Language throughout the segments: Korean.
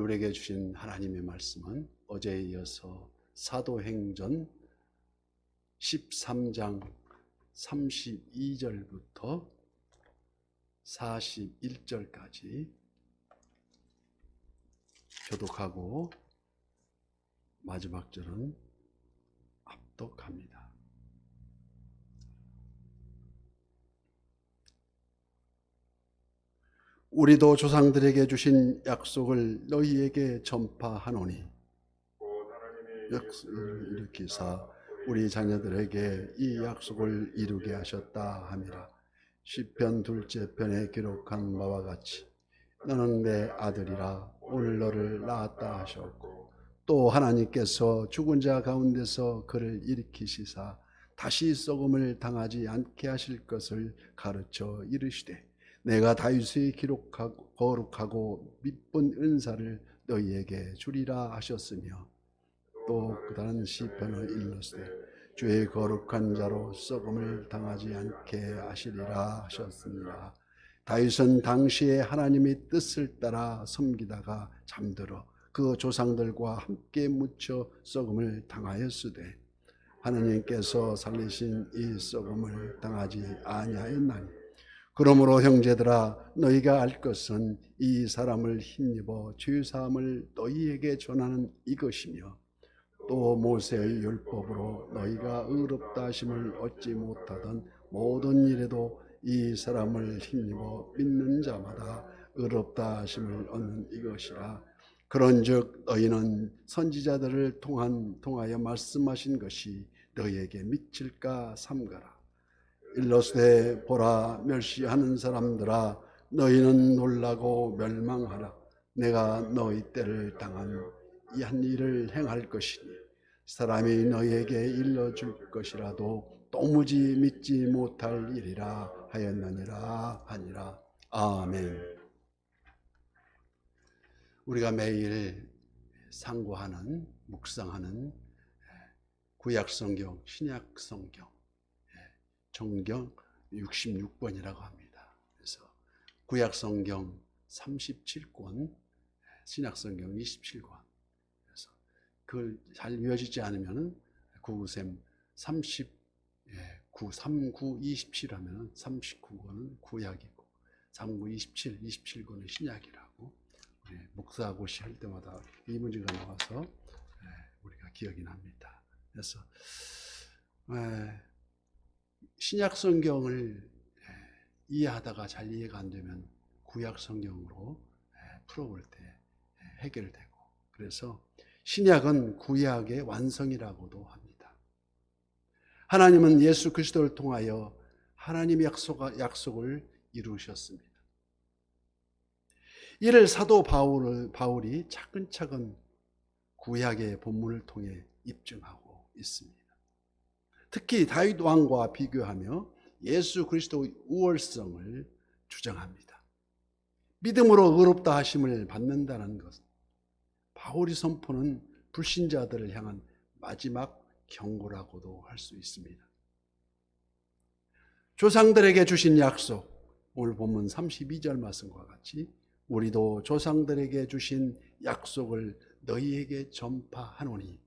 우리에게 주신 하나님의 말씀은 어제에 이어서 사도행전 13장 32절부터 41절까지 교독하고 마지막 절은 합독합니다. 우리도 조상들에게 주신 약속을 너희에게 전파하노니 약속을 일으키사 우리 자녀들에게 이 약속을 이루게 하셨다 함이라. 시편 2째 편에 기록한 바와 같이 너는 내 아들이라 오늘 너를 낳았다 하셨고, 또 하나님께서 죽은 자 가운데서 그를 일으키시사 다시 썩음을 당하지 않게 하실 것을 가르쳐 이르시되, 내가 다윗의 기록하고 거룩하고 미쁜 은사를 너희에게 주리라 하셨으며, 또 다른 시편을 일러스되 주의 거룩한 자로 썩음을 당하지 않게 하시리라 하셨습니다. 다윗은 당시에 하나님의 뜻을 따라 섬기다가 잠들어 그 조상들과 함께 묻혀 썩음을 당하였으되, 하나님께서 살리신 이 썩음을 당하지 아니하였나니, 그러므로 형제들아 너희가 알 것은 이 사람을 힘입어 죄사함을 너희에게 전하는 이것이며, 또 모세의 율법으로 너희가 의롭다 하심을 얻지 못하던 모든 일에도 이 사람을 힘입어 믿는 자마다 의롭다 하심을 얻는 이것이라. 그런즉 너희는 선지자들을 통하여 말씀하신 것이 너희에게 미칠까 삼가라. 일러스되 보라, 멸시하는 사람들아 너희는 놀라고 멸망하라. 내가 너희 때를 당한 이 한 일을 행할 것이니 사람이 너희에게 일러줄 것이라도 도무지 믿지 못할 일이라 하였느니라 하니라. 아멘. 우리가 매일 상고하는, 묵상하는 구약성경, 신약성경, 정경 66권이라고 합니다. 그래서 구약성경 37권, 신약성경 27권. 그래서 그걸 잘 외워지지 않으면 구구셈 39, 27 하면 39권은 구약이고 39, 27, 27권은 신약이라고 목사하고 할 때마다 이 문제가 나와서 우리가 기억이 납니다. 그래서 신약 성경을 이해하다가 잘 이해가 안 되면 구약 성경으로 풀어볼 때 해결되고, 그래서 신약은 구약의 완성이라고도 합니다. 하나님은 예수 그리스도를 통하여 하나님의 약속을 이루셨습니다. 이를 사도 바울이 차근차근 구약의 본문을 통해 입증하고 있습니다. 특히 다윗 왕과 비교하며 예수 그리스도의 우월성을 주장합니다. 믿음으로 의롭다 하심을 받는다는 것, 바울이 선포는 불신자들을 향한 마지막 경고라고도 할 수 있습니다. 조상들에게 주신 약속, 오늘 본문 32절 말씀과 같이 우리도 조상들에게 주신 약속을 너희에게 전파하노니,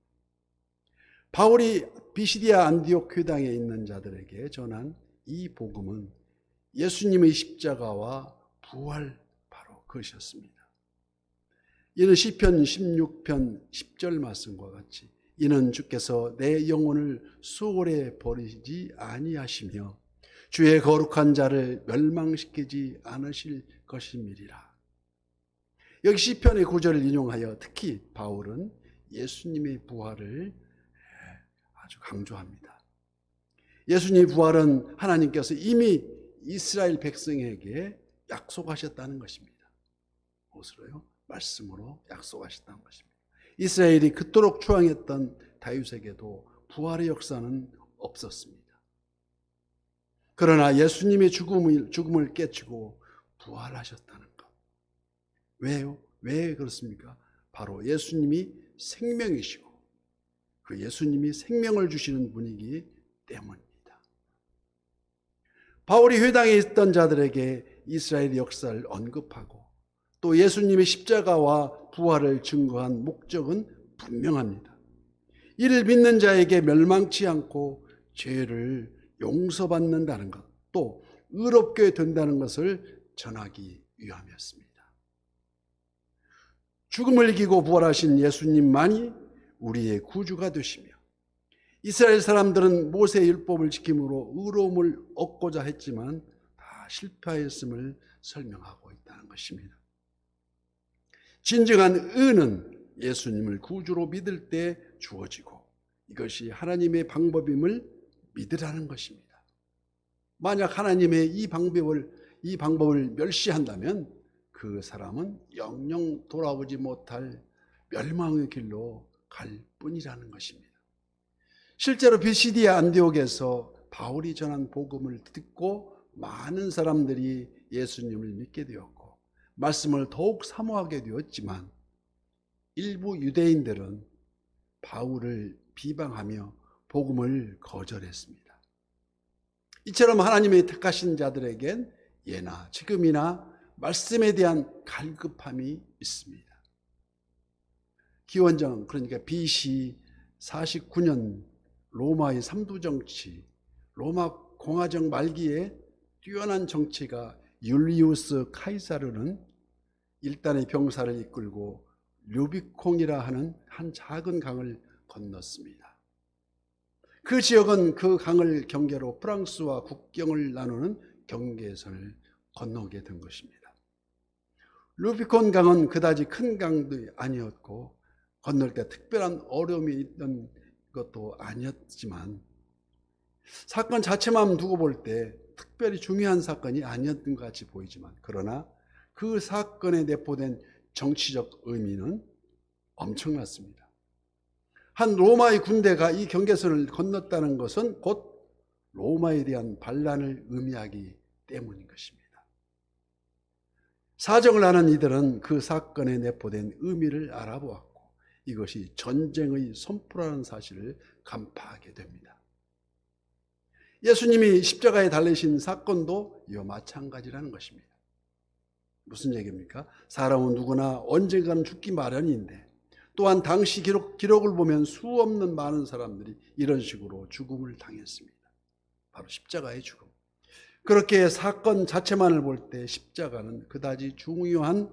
바울이 비시디아 안디옥 교당에 있는 자들에게 전한 이 복음은 예수님의 십자가와 부활, 바로 그것이었습니다. 이는 시편 16편 10절 말씀과 같이 이는 주께서 내 영혼을 수월에 버리지 아니하시며 주의 거룩한 자를 멸망시키지 않으실 것임이리라. 여기 시편의 구절을 인용하여 특히 바울은 예수님의 부활을 아주 강조합니다. 예수님의 부활은 하나님께서 이미 이스라엘 백성에게 약속하셨다는 것입니다. 무엇으로요? 말씀으로 약속하셨다는 것입니다. 이스라엘이 그토록 추앙했던 다윗에게도 부활의 역사는 없었습니다. 그러나 예수님의 죽음을 깨치고 부활하셨다는 것. 왜요? 왜 그렇습니까? 바로 예수님이 생명이시고 그 예수님이 생명을 주시는 분이기 때문입니다. 바울이 회당에 있던 자들에게 이스라엘의 역사를 언급하고 또 예수님의 십자가와 부활을 증거한 목적은 분명합니다. 이를 믿는 자에게 멸망치 않고 죄를 용서받는다는 것, 또 의롭게 된다는 것을 전하기 위함이었습니다. 죽음을 이기고 부활하신 예수님만이 우리의 구주가 되시며, 이스라엘 사람들은 모세의 율법을 지킴으로 의로움을 얻고자 했지만 다 실패하였음을 설명하고 있다는 것입니다. 진정한 의는 예수님을 구주로 믿을 때 주어지고, 이것이 하나님의 방법임을 믿으라는 것입니다. 만약 하나님의 이 방법을 멸시한다면 그 사람은 영영 돌아오지 못할 멸망의 길로 갈 뿐이라는 것입니다. 실제로 비시디아 안디옥에서 바울이 전한 복음을 듣고 많은 사람들이 예수님을 믿게 되었고 말씀을 더욱 사모하게 되었지만, 일부 유대인들은 바울을 비방하며 복음을 거절했습니다. 이처럼 하나님의 택하신 자들에겐 예나 지금이나 말씀에 대한 갈급함이 있습니다. 기원전, 그러니까 BC 49년 로마의 삼두정치, 로마 공화정 말기에 뛰어난 정치가 율리우스 카이사르는 일단의 병사를 이끌고 류비콩이라 하는 한 작은 강을 건넜습니다. 그 지역은 그 강을 경계로 프랑스와 국경을 나누는 경계선을 건너게 된 것입니다. 루비콘 강은 그다지 큰 강도 아니었고 건널 때 특별한 어려움이 있던 것도 아니었지만, 사건 자체만 두고 볼 때 특별히 중요한 사건이 아니었던 것 같이 보이지만, 그러나 그 사건에 내포된 정치적 의미는 엄청났습니다. 한 로마의 군대가 이 경계선을 건넜다는 것은 곧 로마에 대한 반란을 의미하기 때문인 것입니다. 사정을 아는 이들은 그 사건에 내포된 의미를 알아보았고 이것이 전쟁의 선포라는 사실을 간파하게 됩니다. 예수님이 십자가에 달리신 사건도 이와 마찬가지라는 것입니다. 무슨 얘기입니까? 사람은 누구나 언젠가는 죽기 마련인데, 또한 당시 기록을 보면 수없는 많은 사람들이 이런 식으로 죽음을 당했습니다. 바로 십자가의 죽음. 그렇게 사건 자체만을 볼 때 십자가는 그다지 중요한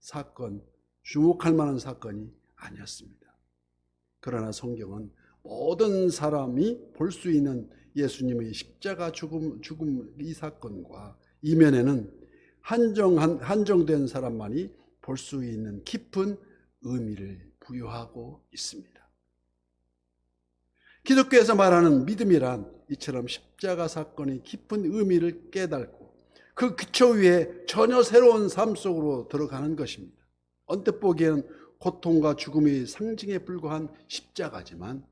사건, 주목할 만한 사건이 아니었습니다. 그러나 성경은 모든 사람이 볼 수 있는 예수님의 십자가 죽음 이 사건과 이면에는 한정된 사람만이 볼 수 있는 깊은 의미를 부여하고 있습니다. 기독교에서 말하는 믿음이란 이처럼 십자가 사건의 깊은 의미를 깨닫고 그 기초 위에 전혀 새로운 삶 속으로 들어가는 것입니다. 언뜻 보기에는 고통과 죽음의 상징에 불과한 십자가지만,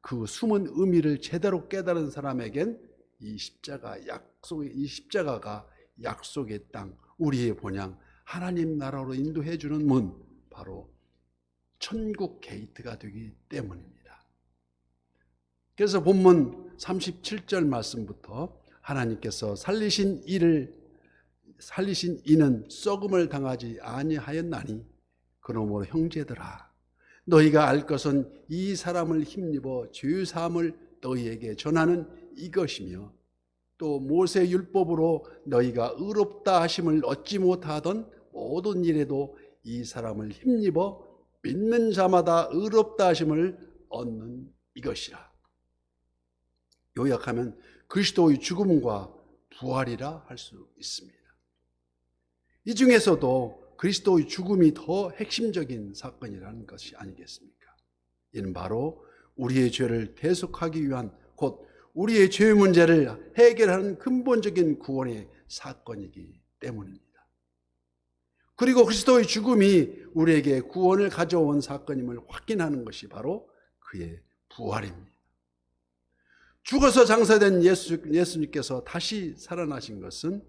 그 숨은 의미를 제대로 깨달은 사람에겐 이 십자가가 약속의 땅, 우리의 본향, 하나님 나라로 인도해 주는 문, 바로 천국 게이트가 되기 때문입니다. 그래서 본문 37절 말씀부터 하나님께서 살리신 이는 썩음을 당하지 아니하였나니, 그러므로 형제들아 너희가 알 것은 이 사람을 힘입어 죄 사함을 너희에게 전하는 이것이며, 또 모세 율법으로 너희가 의롭다 하심을 얻지 못하던 모든 일에도 이 사람을 힘입어 믿는 자마다 의롭다 하심을 얻는 이것이라. 요약하면 그리스도의 죽음과 부활이라 할 수 있습니다. 이 중에서도 그리스도의 죽음이 더 핵심적인 사건이라는 것이 아니겠습니까? 이는 바로 우리의 죄를 대속하기 위한, 곧 우리의 죄 문제를 해결하는 근본적인 구원의 사건이기 때문입니다. 그리고 그리스도의 죽음이 우리에게 구원을 가져온 사건임을 확인하는 것이 바로 그의 부활입니다. 죽어서 장사된 예수님께서 다시 살아나신 것은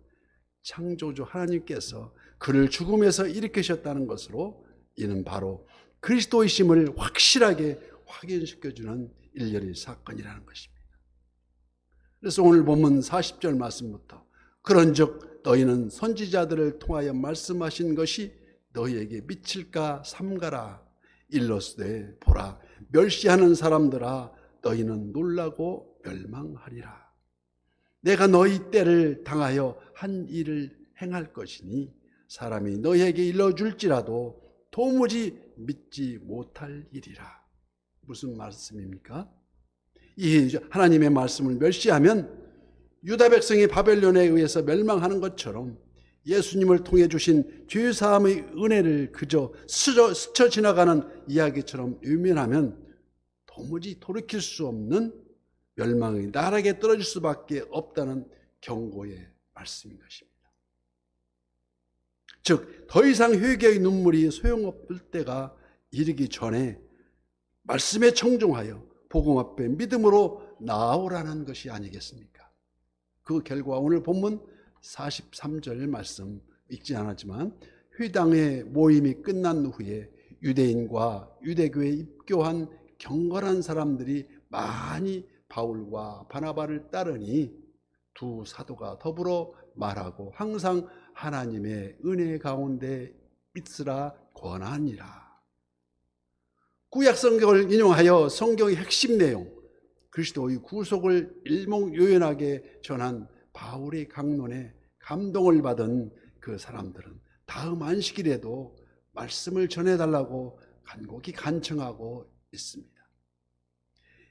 창조주 하나님께서 그를 죽음에서 일으키셨다는 것으로, 이는 바로 그리스도이심을 확실하게 확인시켜주는 일련의 사건이라는 것입니다. 그래서 오늘 본문 40절 말씀부터 그런즉 너희는 선지자들을 통하여 말씀하신 것이 너희에게 미칠까 삼가라. 일러스되 보라, 멸시하는 사람들아, 너희는 놀라고 멸망하리라. 내가 너희 때를 당하여 한 일을 행할 것이니 사람이 너희에게 일러줄지라도 도무지 믿지 못할 일이라. 무슨 말씀입니까? 이 하나님의 말씀을 멸시하면 유다 백성이 바벨론에 의해서 멸망하는 것처럼 예수님을 통해 주신 죄사함의 은혜를 그저 스쳐 지나가는 이야기처럼 외면하면 도무지 돌이킬 수 없는 멸망의 나락에 떨어질 수밖에 없다는 경고의 말씀인 것입니다. 즉, 더 이상 회개의 눈물이 소용없을 때가 이르기 전에 말씀에 청종하여 복음 앞에 믿음으로 나아오라는 것이 아니겠습니까? 그 결과 오늘 본문 43절 말씀 읽지 않았지만, 회당의 모임이 끝난 후에 유대인과 유대교에 입교한 경건한 사람들이 많이 바울과 바나바를 따르니 두 사도가 더불어 말하고 항상 하나님의 은혜 가운데 있으라 권하니라. 구약 성경을 인용하여 성경의 핵심 내용, 그리스도의 구속을 일목요연하게 전한 바울의 강론에 감동을 받은 그 사람들은 다음 안식일에도 말씀을 전해달라고 간곡히 간청하고 있습니다.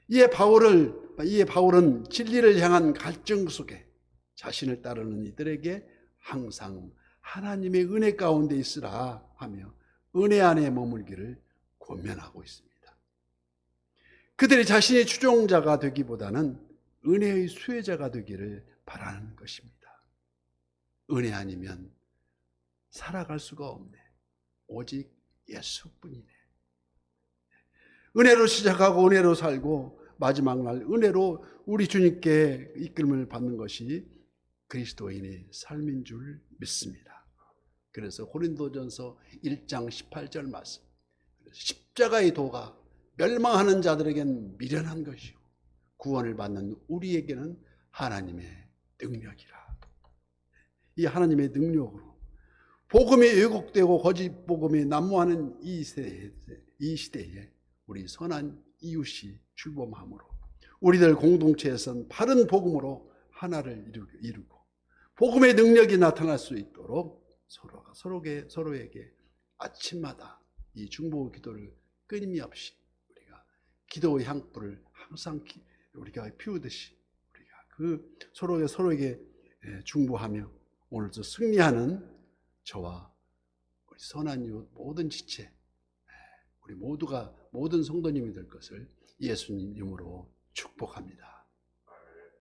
이에 바울은 진리를 향한 갈증 속에 자신을 따르는 이들에게 항상 하나님의 은혜 가운데 있으라 하며 은혜 안에 머물기를 권면하고 있습니다. 그들이 자신의 추종자가 되기보다는 은혜의 수혜자가 되기를 바라는 것입니다. 은혜 아니면 살아갈 수가 없네. 오직 예수뿐이네. 은혜로 시작하고 은혜로 살고 마지막 날 은혜로 우리 주님께 이끌림을 받는 것이 그리스도인의 삶인 줄 믿습니다. 그래서 고린도전서 1장 18절 말씀, 십자가의 도가 멸망하는 자들에겐 미련한 것이요 구원을 받는 우리에게는 하나님의 능력이라. 이 하나님의 능력으로 복음이 왜곡되고 거짓 복음이 난무하는 이 시대에 우리 선한 이웃이 출범함으로 우리들 공동체에선 바른 복음으로 하나를 이루고 복음의 능력이 나타날 수 있도록 서로가 서로에게 아침마다 이 중보 기도를 끊임없이 우리가 기도의 향불을 항상 우리가 피우듯이 우리가 그 서로에게 중보하며 오늘도 승리하는 저와 우리 선한 이웃 모든 지체, 우리 모두가 모든 성도님이 될 것을 예수님 이름으로 축복합니다.